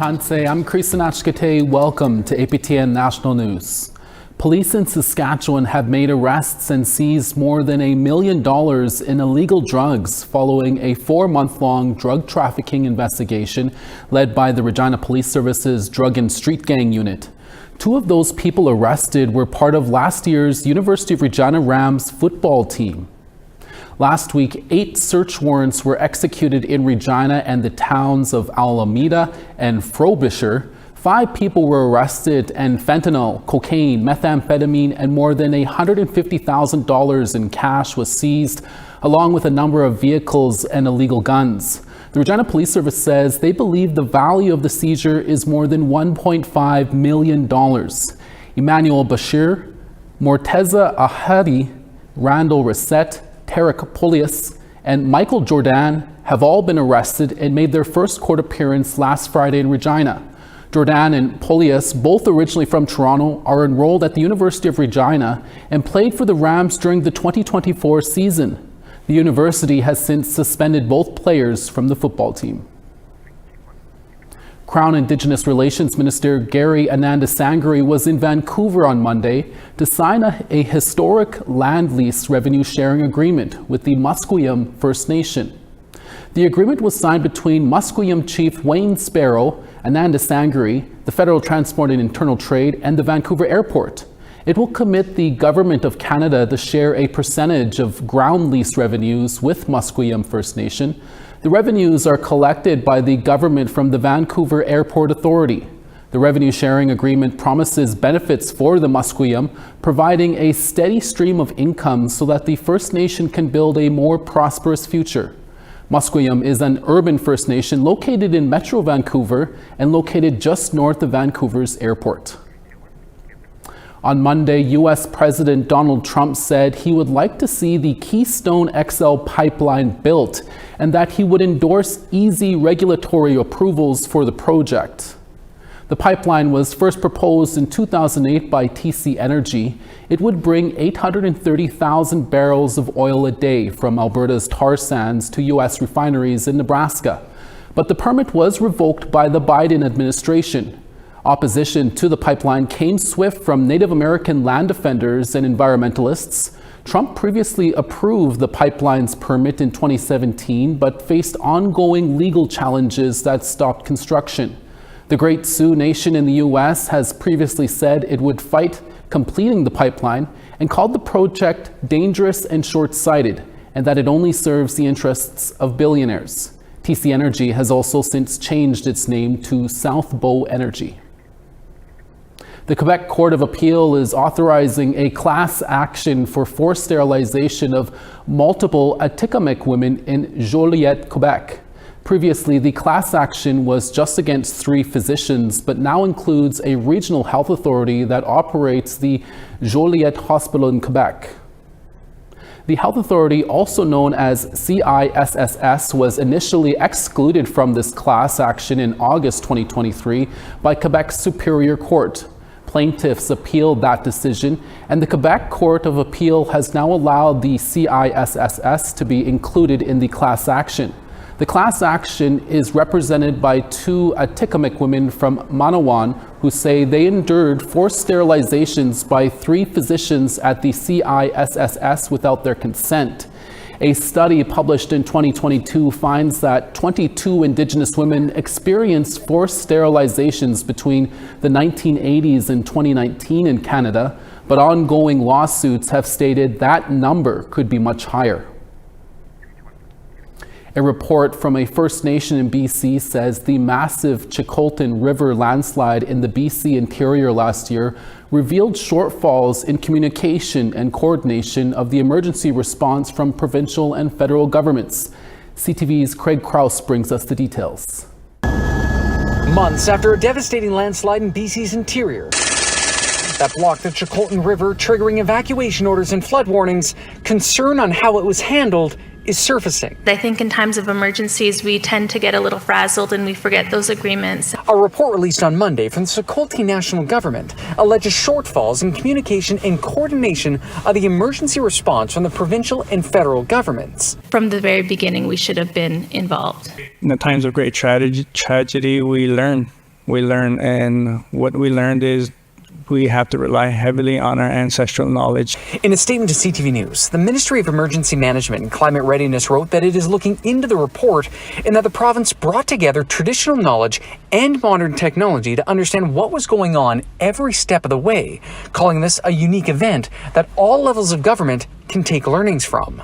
Tanse, I'm Gitxsan. Welcome to APTN National News. Police in Saskatchewan have made arrests and seized more than $1 million in illegal drugs following a 4-month-long drug trafficking investigation led by the Regina Police Service's Drug and Street Gang Unit. 2 of those people arrested were part of last year's University of Regina Rams football team. Last week, 8 search warrants were executed in Regina and the towns of Alameda and Frobisher. 5 people were arrested, and fentanyl, cocaine, methamphetamine, and more than $150,000 in cash was seized, along with a number of vehicles and illegal guns. The Regina Police Service says they believe the value of the seizure is more than $1.5 million. Emmanuel Bashir, Morteza Ahadi, Randall Reset, Tarek Polius, and Michael Jordan have all been arrested and made their first court appearance last Friday in Regina. Jordan and Polius, both originally from Toronto, are enrolled at the University of Regina and played for the Rams during the 2024 season. The university has since suspended both players from the football team. Crown Indigenous Relations Minister Gary Anandasangri was in Vancouver on Monday to sign a historic land lease revenue sharing agreement with the Musqueam First Nation. The agreement was signed between Musqueam Chief Wayne Sparrow, Anandasangri, the Federal Transport and Internal Trade, and the Vancouver Airport. It will commit the Government of Canada to share a percentage of ground lease revenues with Musqueam First Nation. The revenues are collected by the government from the Vancouver Airport Authority. The revenue sharing agreement promises benefits for the Musqueam, providing a steady stream of income so that the First Nation can build a more prosperous future. Musqueam is an urban First Nation located in Metro Vancouver and located just north of Vancouver's airport. On Monday, U.S. President Donald Trump said he would like to see the Keystone XL pipeline built and that he would endorse easy regulatory approvals for the project. The pipeline was first proposed in 2008 by TC Energy. It would bring 830,000 barrels of oil a day from Alberta's tar sands to U.S. refineries in Nebraska. But the permit was revoked by the Biden administration. Opposition to the pipeline came swift from Native American land defenders and environmentalists. Trump previously approved the pipeline's permit in 2017, but faced ongoing legal challenges that stopped construction. The Great Sioux Nation in the U.S. has previously said it would fight completing the pipeline and called the project dangerous and short-sighted, and that it only serves the interests of billionaires. TC Energy has also since changed its name to South Bow Energy. The Quebec Court of Appeal is authorizing a class action for forced sterilization of multiple Atikamekw women in Joliette, Quebec. Previously, the class action was just against 3 physicians, but now includes a regional health authority that operates the Joliette Hospital in Quebec. The health authority, also known as CISSS, was initially excluded from this class action in August 2023 by Quebec's Superior Court. Plaintiffs appealed that decision, and the Quebec Court of Appeal has now allowed the CISSS to be included in the class action. The class action is represented by 2 Atikamekw women from Manawan who say they endured forced sterilizations by 3 physicians at the CISSS without their consent. A study published in 2022 finds that 22 Indigenous women experienced forced sterilizations between the 1980s and 2019 in Canada, but ongoing lawsuits have stated that number could be much higher. A report from a First Nation in BC says the massive Chilcotin River landslide in the BC interior last year revealed shortfalls in communication and coordination of the emergency response from provincial and federal governments. CTV's Craig Krause brings us the details. Months after a devastating landslide in BC's interior that blocked the Chilcotin River, triggering evacuation orders and flood warnings, concern on how it was handled is surfacing. I think in times of emergencies, we tend to get a little frazzled and we forget those agreements. A report released on Monday from the APTN National government alleges shortfalls in communication and coordination of the emergency response from the provincial and federal governments. From the very beginning, we should have been involved. In the times of great tragedy, we learn we learn, and what we learned is we have to rely heavily on our ancestral knowledge. In a statement to CTV News, the Ministry of Emergency Management and Climate Readiness wrote that it is looking into the report and that the province brought together traditional knowledge and modern technology to understand what was going on every step of the way, calling this a unique event that all levels of government can take learnings from.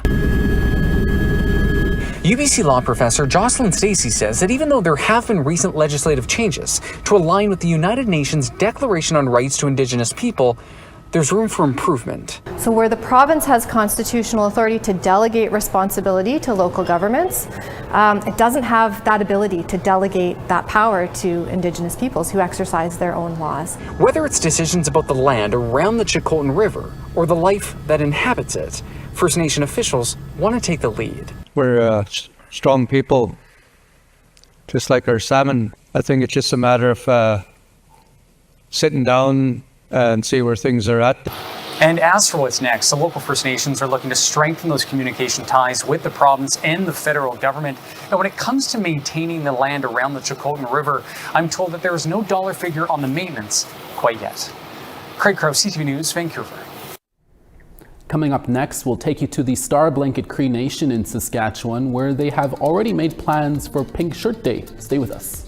UBC law professor Jocelyn Stacey says that even though there have been recent legislative changes to align with the United Nations Declaration on Rights to Indigenous People, there's room for improvement. So where the province has constitutional authority to delegate responsibility to local governments, it doesn't have that ability to delegate that power to Indigenous peoples who exercise their own laws. Whether it's decisions about the land around the Chilcotin River or the life that inhabits it, First Nation officials want to take the lead. We're strong people, just like our salmon. I think it's just a matter of sitting down and see where things are at. And as for what's next, the local First Nations are looking to strengthen those communication ties with the province and the federal government. And when it comes to maintaining the land around the Chilcotin River, I'm told that there is no dollar figure on the maintenance quite yet. Craig Crow, CTV News, Vancouver. Coming up next, we'll take you to the Star Blanket Cree Nation in Saskatchewan, where they have already made plans for Pink Shirt Day. Stay with us.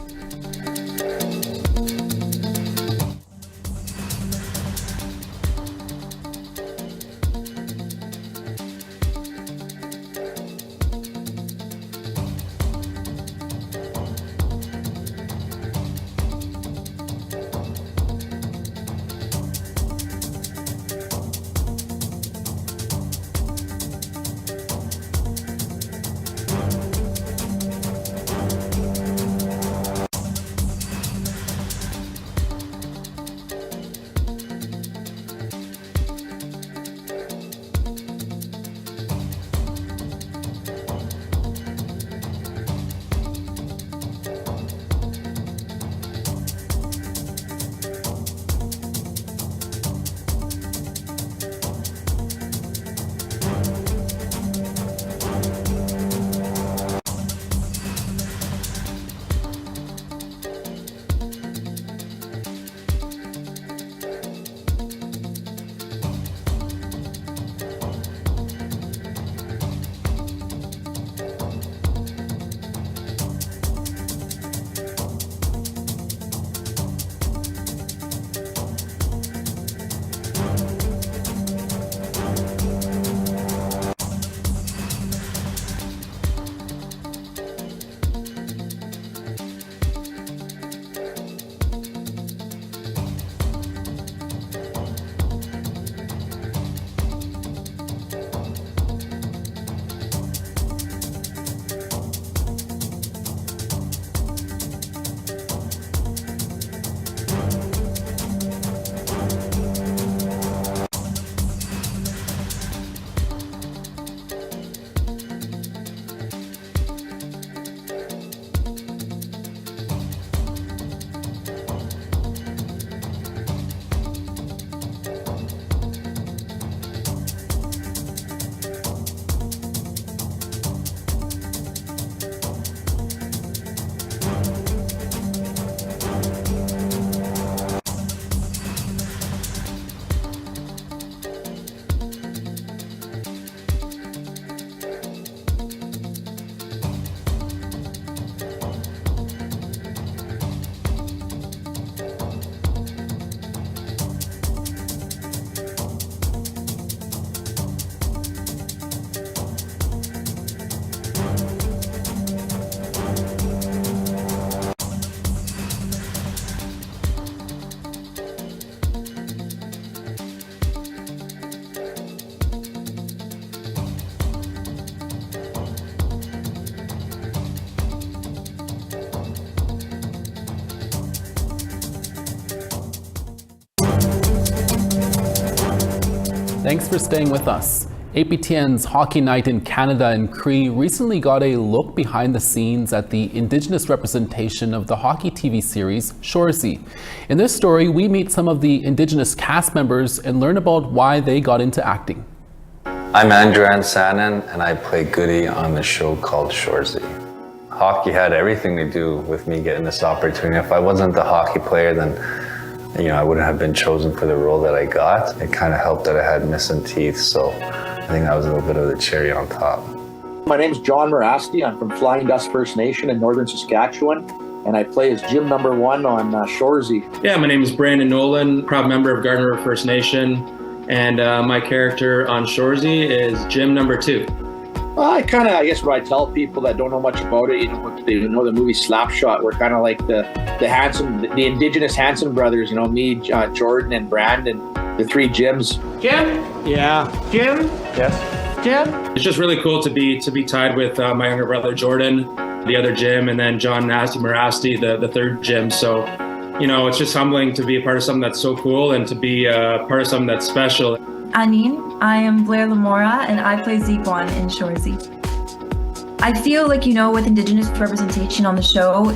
Thanks for staying with us. APTN's Hockey Night in Canada and Cree recently got a look behind the scenes at the Indigenous representation of the hockey TV series Shoresy. In this story, we meet some of the Indigenous cast members and learn about why they got into acting. I'm Andrew Ansanen, and I play Goody on the show called Shoresy. hockey had everything to do with me getting this opportunity. If I wasn't the hockey player, then I wouldn't have been chosen for the role that I got. It kind of helped that I had missing teeth, so I think that was a little bit of the cherry on top. My name's John Morasti. I'm from Flying Dust First Nation in northern Saskatchewan, and I play as Gym number 1 on Shoresy. Yeah, my name is Brandon Nolan, proud member of Garden River First Nation, and my character on Shoresy is Gym number 2. Well, I guess what I tell people that don't know much about it, they know the movie Slapshot. We're kind of like the Indigenous Hanson brothers, me, Jordan, and Brandon, the 3 Gyms. Jim? Yeah. Jim? Yes. Jim? It's just really cool to be tied with my younger brother Jordan, the other Jim, and then John Nasty Morasti, the 3rd Jim. So, it's just humbling to be a part of something that's so cool and to be part of something that's special. Anine, I am Blair Lamora, and I play Zequan in Shoresy. I feel like, with Indigenous representation on the show,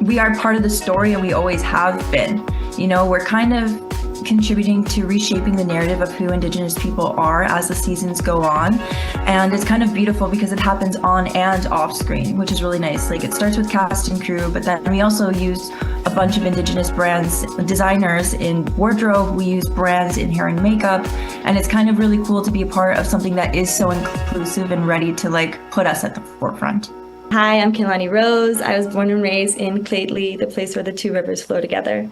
we are part of the story and we always have been. We're kind of contributing to reshaping the narrative of who Indigenous people are as the seasons go on. And it's kind of beautiful because it happens on and off screen, which is really nice. Like, it starts with cast and crew, but then we also use a bunch of Indigenous brands, designers in wardrobe, we use brands in hair and makeup, and it's kind of really cool to be a part of something that is so inclusive and ready to put us at the forefront. Hi, I'm Kehlani Rose. I was born and raised in Clately, the place where the 2 rivers flow together.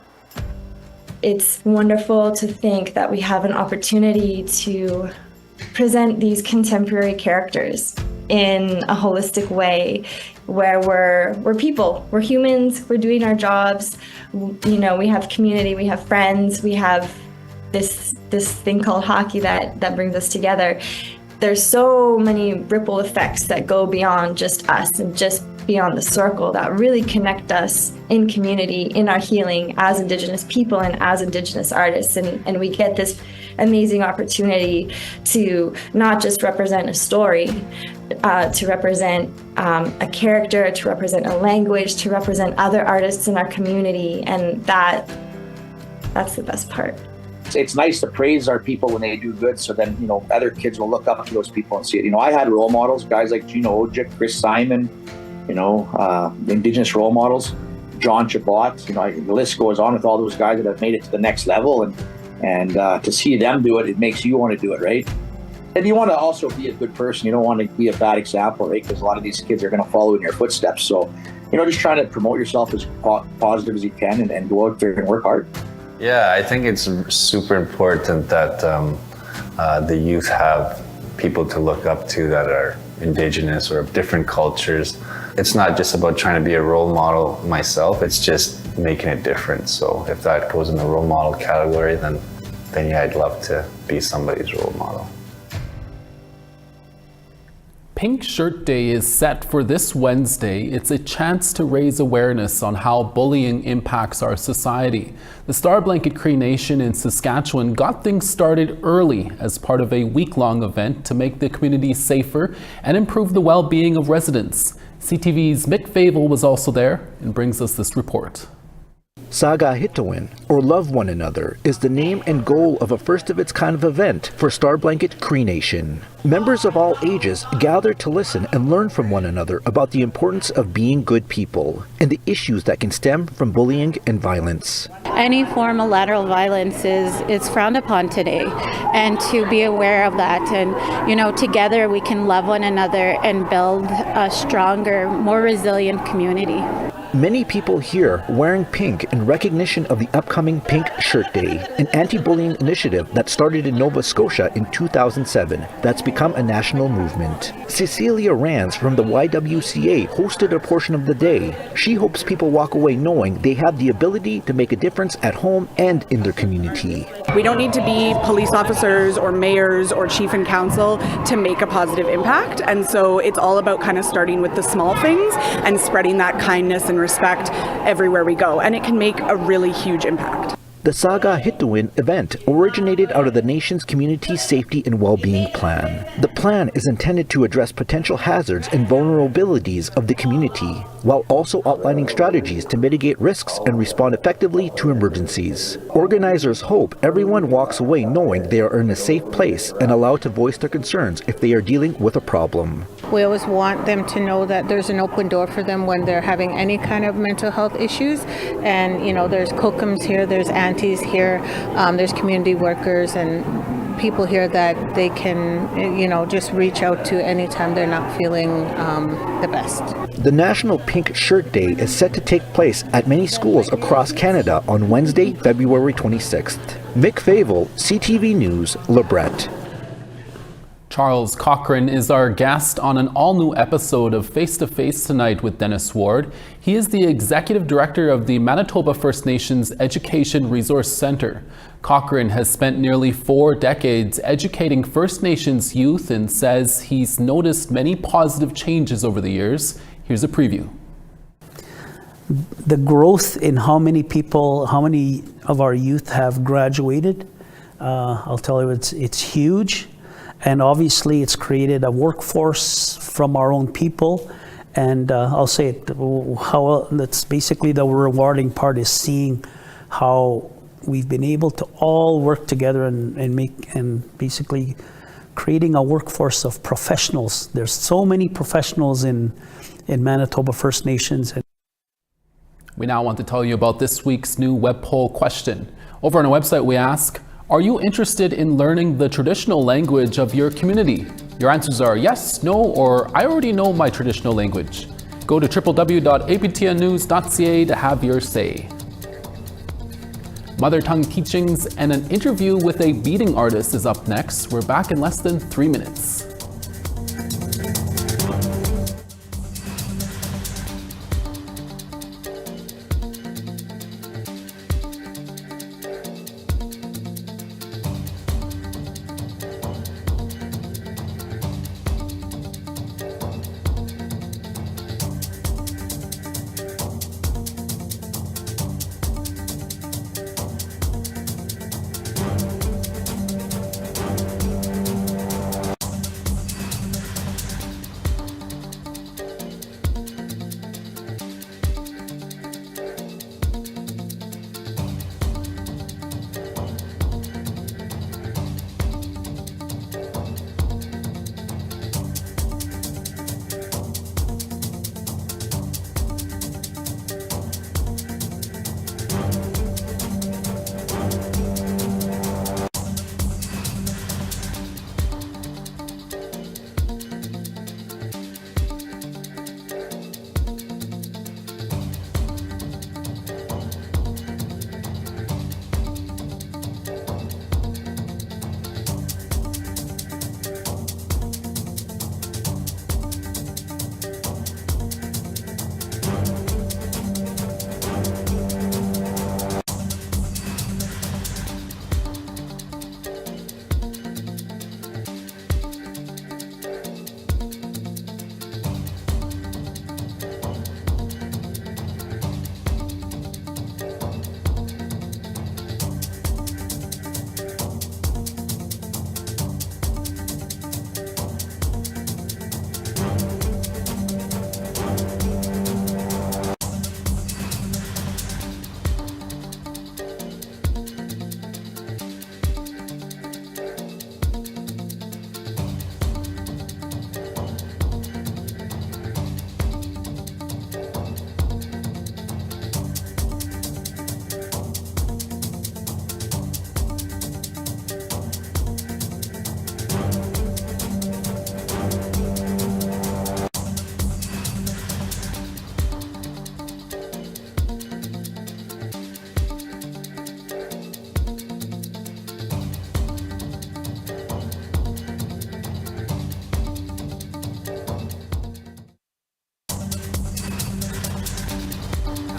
It's wonderful to think that we have an opportunity to present these contemporary characters in a holistic way where we're people, we're humans, we're doing our jobs, we have community, we have friends, we have this thing called hockey that brings us together. There's so many ripple effects that go beyond just us and just beyond the circle that really connect us in community, in our healing as Indigenous people and as Indigenous artists. And we get this amazing opportunity to not just represent a story, to represent a character, to represent a language, to represent other artists in our community. And that's the best part. It's nice to praise our people when they do good, so then, other kids will look up to those people and see it. I had role models, guys like Gina Ojic, Chris Simon, the Indigenous role models, John Chabot, the list goes on with all those guys that have made it to the next level, and to see them do it, it makes you want to do it, right? And you want to also be a good person. You don't want to be a bad example, right? Because a lot of these kids are going to follow in your footsteps. So, just trying to promote yourself as positive as you can and go out there and work hard. Yeah, I think it's super important that the youth have people to look up to that are Indigenous or of different cultures. It's not just about trying to be a role model myself, it's just making a difference. So if that goes in the role model category, then yeah, I'd love to be somebody's role model. Pink Shirt Day is set for this Wednesday. It's a chance to raise awareness on how bullying impacts our society. The Star Blanket Cree Nation in Saskatchewan got things started early as part of a week-long event to make the community safer and improve the well-being of residents. CTV's Mick Favel was also there and brings us this report. Saga Hitowin, or Love One Another, is the name and goal of a first-of-its-kind event for Star Blanket Cree Nation. Members of all ages gather to listen and learn from one another about the importance of being good people and the issues that can stem from bullying and violence. Any form of lateral violence is frowned upon today, and to be aware of that, and together we can love one another and build a stronger, more resilient community. Many people here wearing pink in recognition of the upcoming Pink Shirt Day, an anti-bullying initiative that started in Nova Scotia in 2007 that's become a national movement. Cecilia Rands from the YWCA hosted a portion of the day. She hopes people walk away knowing they have the ability to make a difference at home and in their community. We don't need to be police officers or mayors or chief and council to make a positive impact, and so it's all about kind of starting with the small things and spreading that kindness and respect everywhere we go, and it can make a really huge impact. The Saga Hitowin event originated out of the nation's Community Safety and Wellbeing Plan. The plan is intended to address potential hazards and vulnerabilities of the community, while also outlining strategies to mitigate risks and respond effectively to emergencies. Organizers hope everyone walks away knowing they are in a safe place and allowed to voice their concerns if they are dealing with a problem. We always want them to know that there's an open door for them when they're having any kind of mental health issues. And, there's COCMs here, there's aunties here, there's community workers and people here that they can, just reach out to anytime they're not feeling the best. The National Pink Shirt Day is set to take place at many schools across Canada on Wednesday, February 26th. Mick Favel, CTV News, LeBret. Charles Cochran is our guest on an all-new episode of Face to Face tonight with Dennis Ward. He is the Executive Director of the Manitoba First Nations Education Resource Centre. Cochran has spent nearly 4 decades educating First Nations youth and says he's noticed many positive changes over the years. Here's a preview. The growth in how many of our youth have graduated, I'll tell you, it's huge. And obviously it's created a workforce from our own people. And I'll say it, that's basically the rewarding part, is seeing how we've been able to all work together and basically creating a workforce of professionals. There's so many professionals in Manitoba First Nations. We now want to tell you about this week's new web poll question. Over on our website, we ask, are you interested in learning the traditional language of your community? Your answers are yes, no, or I already know my traditional language. Go to www.aptnnews.ca to have your say. Mother tongue teachings and an interview with a beading artist is up next. We're back in less than 3 minutes.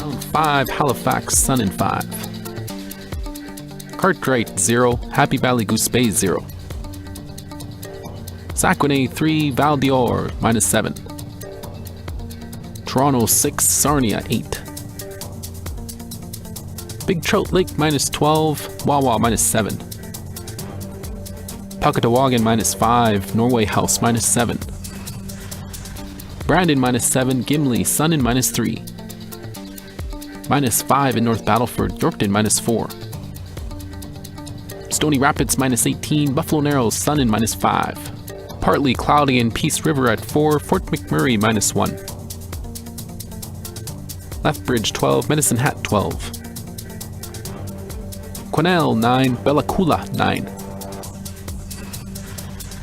Round 5, Halifax, Sun in 5. Cartwright 0, Happy Valley Goose Bay 0. Saquonay 3, Val d'Or -7. Toronto 6, Sarnia 8. Big Trout Lake -12, Wawa -7. Pukatawagan -5, Norway House -7. Brandon -7, Gimli, Sun in -3. -5 in North Battleford, Yorkton -4. Stony Rapids -18, Buffalo Narrows, Sun in -5. Partly cloudy in Peace River at 4, Fort McMurray -1. Lethbridge 12, Medicine Hat 12. Quesnel 9, Bella Coola 9.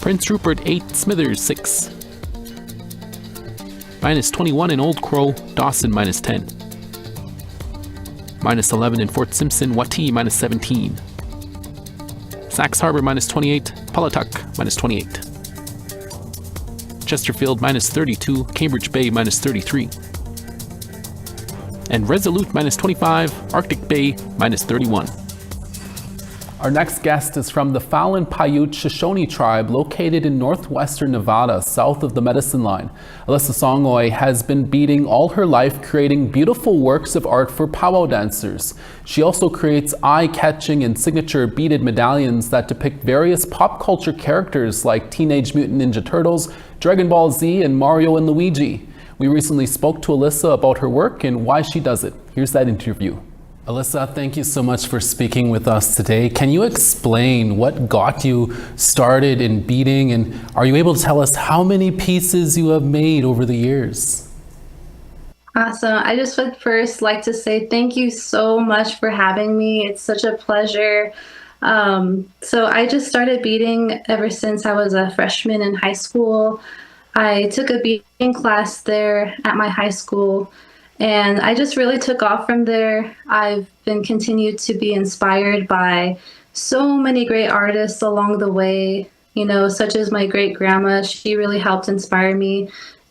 Prince Rupert 8, Smithers 6. -21 in Old Crow, Dawson -10. -11 in Fort Simpson, Watee -17. Sax Harbor -28, Palatuk -28. Chesterfield -32, Cambridge Bay -33. And Resolute -25, Arctic Bay -31. Our next guest is from the Fallon Paiute Shoshone tribe located in northwestern Nevada, south of the Medicine Line. Alyssa Songoi has been beading all her life, creating beautiful works of art for powwow dancers. She also creates eye-catching and signature beaded medallions that depict various pop culture characters like Teenage Mutant Ninja Turtles, Dragon Ball Z, and Mario and Luigi. We recently spoke to Alyssa about her work and why she does it. Here's that interview. Alyssa, thank you so much for speaking with us today. Can you explain what got you started in beading, and are you able to tell us how many pieces you have made over the years? Awesome. I just would first like to say thank you so much for having me. It's such a pleasure. So I just started beading ever since I was a freshman in high school. I took a beading class there at my high school, and I just really took off from there. I've been continued to be inspired by so many great artists along the way, you know, such as my great grandma. She really helped inspire me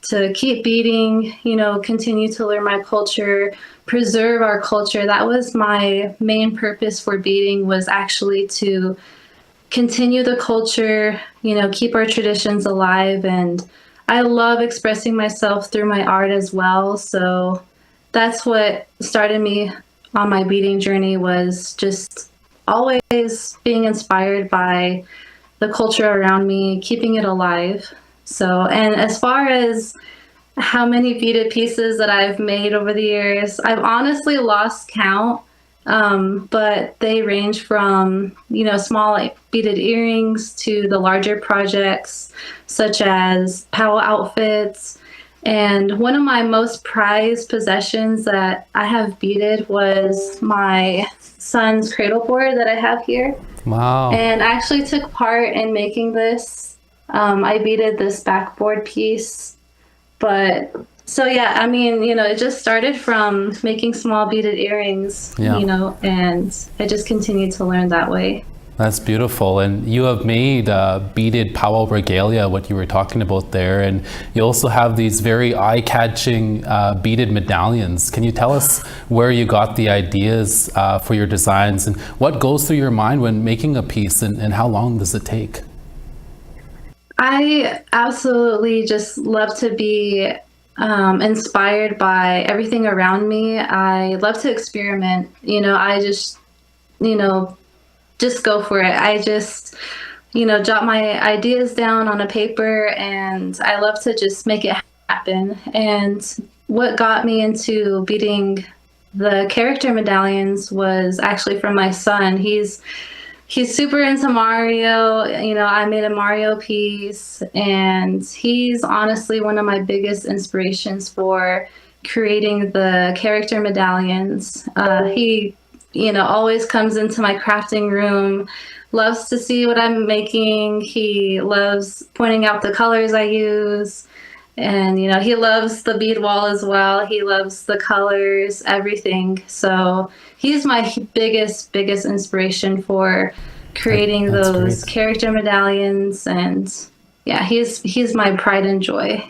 to keep beading, you know, continue to learn my culture, preserve our culture. That was my main purpose for beading, was actually to continue the culture, you know, keep our traditions alive. And I love expressing myself through my art as well. So that's what started me on my beading journey, was just always being inspired by the culture around me, keeping it alive. So, and as far as how many beaded pieces that I've made over the years, I've honestly lost count, but they range from, you know, small like beaded earrings to the larger projects such as powwow outfits. And one of my most prized possessions that I have beaded was my son's cradle board that I have here. Wow. And I actually took part in making this. I beaded this backboard piece. But so yeah, I mean, you know, it just started from making small beaded earrings, you know, and I just continued to learn that way. That's beautiful. And you have made beaded powwow regalia, what you were talking about there. And you also have these very eye-catching beaded medallions. Can you tell us where you got the ideas for your designs, and what goes through your mind when making a piece, and how long does it take? I absolutely just love to be inspired by everything around me. I love to experiment. You know, I just, you know, just go for it. I just, you know, jot my ideas down on a paper, and I love to just make it happen. And what got me into beading the character medallions was actually from my son. He's super into Mario. You know, I made a Mario piece, and he's honestly one of my biggest inspirations for creating the character medallions. He, you know, always comes into my crafting room, loves to see what I'm making. He loves pointing out the colors I use. And, you know, he loves the bead wall as well. He loves the colors, everything. So he's my biggest inspiration for creating those character medallions. And yeah, he's my pride and joy.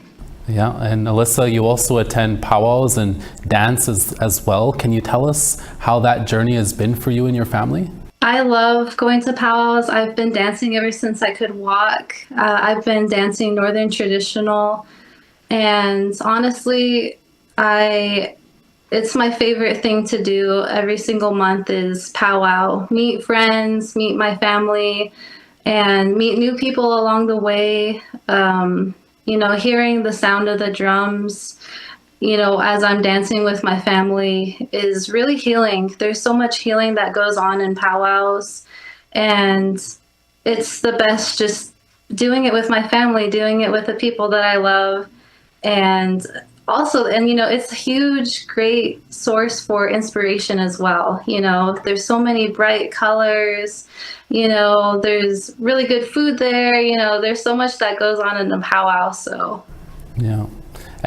Yeah, and Alyssa, you also attend powwows and dances as well. Can you tell us how that journey has been for you and your family? I love going to powwows. I've been dancing ever since I could walk. I've been dancing Northern traditional. And honestly, it's my favorite thing to do every single month is powwow. Meet friends, meet my family, and meet new people along the way. You know, hearing the sound of the drums, you know, as I'm dancing with my family is really healing. There's so much healing that goes on in powwows, and it's the best just doing it with my family, doing it with the people that I love. And also, and you know, it's a huge, great source for inspiration as well. You know, there's so many bright colors, you know, there's really good food there, you know, there's so much that goes on in the powwow, so. Yeah.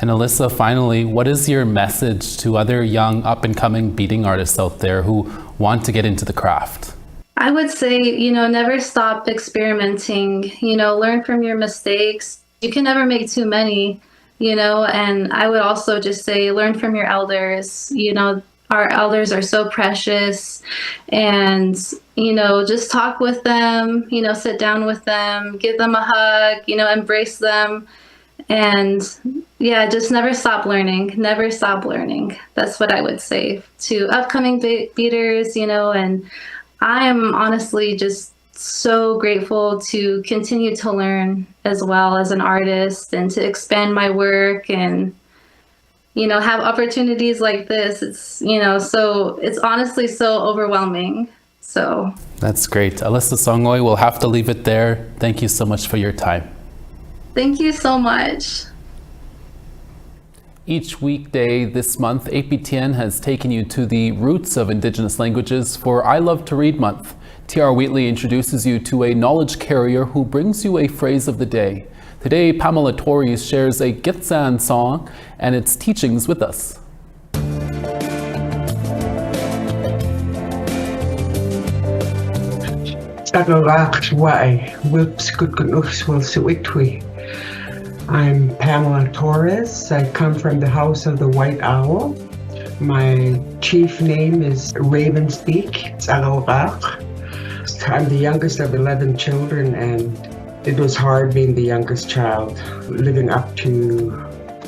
And Alyssa, finally, what is your message to other young up-and-coming beading artists out there who want to get into the craft? I would say, you know, never stop experimenting, you know, learn from your mistakes. You can never make too many, you know, and I would also just say learn from your elders. You know, our elders are so precious, and, you know, just talk with them, you know, sit down with them, give them a hug, you know, embrace them. And yeah, just never stop learning, never stop learning. That's what I would say to upcoming beaters, you know, and I am honestly just so grateful to continue to learn as well as an artist and to expand my work and, you know, have opportunities like this. It's, you know, so it's honestly so overwhelming. So that's great. Alyssa Songoi, we'll have to leave it there. Thank you so much for your time. Thank you so much. Each weekday this month, APTN has taken you to the roots of Indigenous languages for I Love to Read Month. TR Wheatley introduces you to a knowledge carrier who brings you a phrase of the day. Today, Pamela Torres shares a Gitxsan song and its teachings with us. I'm Pamela Torres. I come from the House of the White Owl. My chief name is Ravenspeak. I'm the youngest of 11 children, and it was hard being the youngest child, living up to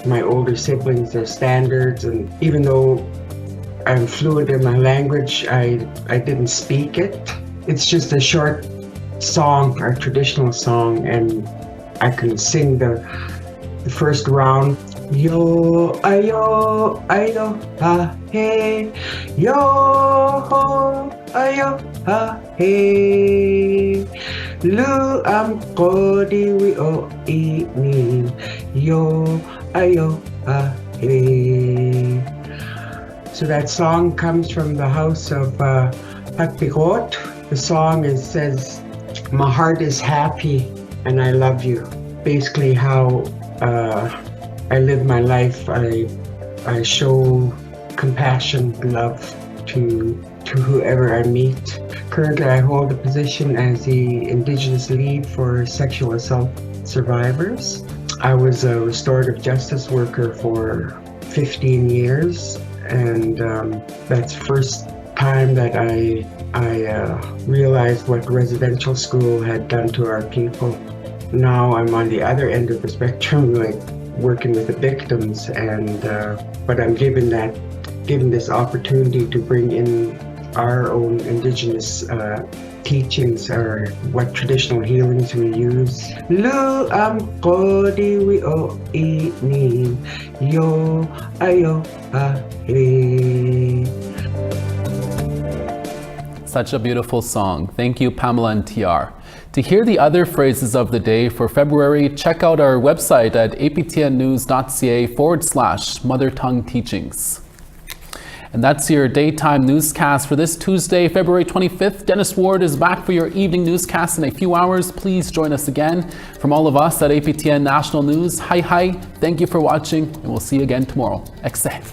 my older siblings, their standards, and even though I'm fluent in my language, I didn't speak it. It's just a short song, a traditional song, and I can sing the first round. Yo, ayo, ayo, ha, hey. Yo, ayo, ha, hey. Lu am kodi wi o inin. Yo, ayo, ha, hey. So that song comes from the house of Patpikot. The song says, my heart is happy and I love you. Basically how I live my life. I show compassion, love to whoever I meet. Currently I hold a position as the Indigenous lead for sexual assault survivors. I was a restorative justice worker for 15 years, and that's the first time that I realized what residential school had done to our people. Now I'm on the other end of the spectrum, like working with the victims, and but I'm given this opportunity to bring in our own Indigenous teachings, or what traditional healings we use. Lu am kodi wi o ini yo ayo ahe. Such a beautiful song. Thank you, Pamela and TR. To hear the other phrases of the day for February, check out our website at aptnnews.ca/mother tongue teachings. And that's your daytime newscast for this Tuesday, February 25th. Dennis Ward is back for your evening newscast in a few hours. Please join us again. From all of us at APTN National News, hi, thank you for watching, and we'll see you again tomorrow. Excellent.